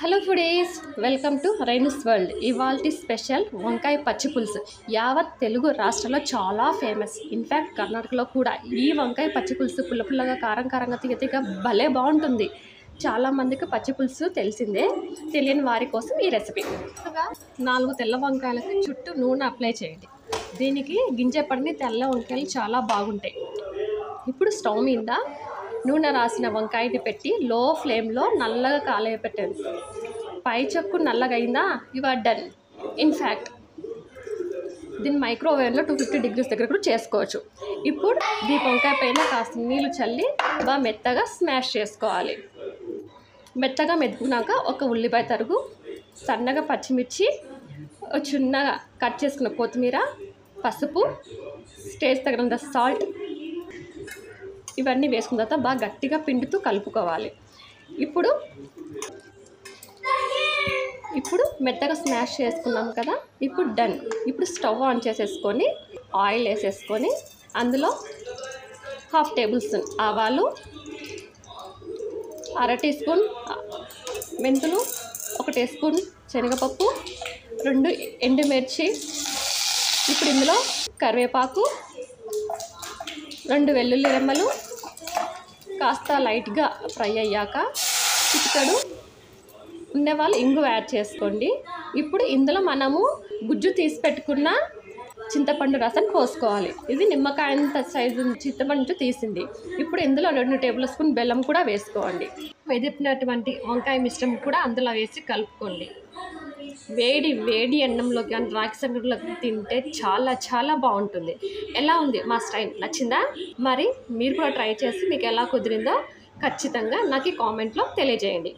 Hello foodies, welcome to Rainu's world. ఇవాల్టి special వంకాయ పచ్చి పులుసు యావత్ తెలుగు రాష్ట్రాల్లో చాలా ఫేమస్. ఇన్ఫ్యాక్ట్ కర్ణాటకలో కూడా ఈ వంకాయ పచ్చి పులుసు పుల్ల పుల్లగా కారం కారంగా తీగ భలే బాగుంటుంది. చాలామందికి పచ్చి పులుసు తెలిసిందే, తెలియని వారి కోసం ఈ రెసిపీ. 4 తెల్ల వంకాయలకి చుట్టూ నూనె అప్లై చేయండి. దీనికి గింజ పడిన తెల్ల వంకాయలు చాలా బాగుంటాయి. ఇప్పుడు స్టవ్ మీద నూనె రాసిన వంకాయని పెట్టి లో ఫ్లేమ్లో నల్లగా కాలేయ పెట్టండి. పై చెక్కు నల్లగా అయిందా, యు ఆర్ డన్. ఇన్ఫ్యాక్ట్ దీన్ని మైక్రోవేవ్లో 250 degrees దగ్గర కూడా చేసుకోవచ్చు. ఇప్పుడు ఈ వంకాయ పైన కాస్త నీళ్ళు చల్లి బాగా మెత్తగా స్మాష్ చేసుకోవాలి. మెత్తగా మెదుకున్నాక ఒక ఉల్లిపాయ తరుగు, సన్నగా పచ్చిమిర్చి, చిన్నగా కట్ చేసుకున్న కొత్తిమీర, పసుపు, టేస్ట్ తగినంత సాల్ట్ ఇవన్నీ వేసుకున్న తర్వాత బాగా గట్టిగా పిండుతూ కలుపుకోవాలి. ఇప్పుడు మెత్తగా స్మాష్ చేసుకున్నాం కదా, ఇప్పుడు డన్. ఇప్పుడు స్టవ్ ఆన్ చేసేసుకొని ఆయిల్ వేసేసుకొని అందులో 1/2 tablespoon ఆవాలు, 1/2 teaspoon మెంతులు, 1 teaspoon శనగపప్పు, 2 ఎండుమిర్చి, ఇప్పుడు ఇందులో కరివేపాకు, 2 వెల్లుల్లి రెమ్మలు కాస్త లైట్గా ఫ్రై అయ్యాక చిటికెడు ఉండేవాళ్ళు ఇంగువ యాడ్ చేసుకోండి. ఇప్పుడు ఇందులో మనము గుజ్జు తీసి పెట్టుకున్న చింతపండు రసం పోసుకోవాలి. ఇది నిమ్మకాయంత సైజు చింతపండు తీసింది. ఇప్పుడు ఇందులో 2 tablespoon బెల్లం కూడా వేసుకోండి. మెదిపినటువంటి వంకాయ మిశ్రమం కూడా అందులో వేసి కలుపుకోండి. వేడి వేడి అన్నంలోకి కానీ రాగి సంగటిలోకి తింటే చాలా చాలా బాగుంటుంది. ఎలా ఉంది మా స్టైల్, నచ్చిందా? మరి మీరు కూడా ట్రై చేసి మీకు ఎలా కుదిరిందో ఖచ్చితంగా నాకు ఈ కామెంట్లో తెలియజేయండి.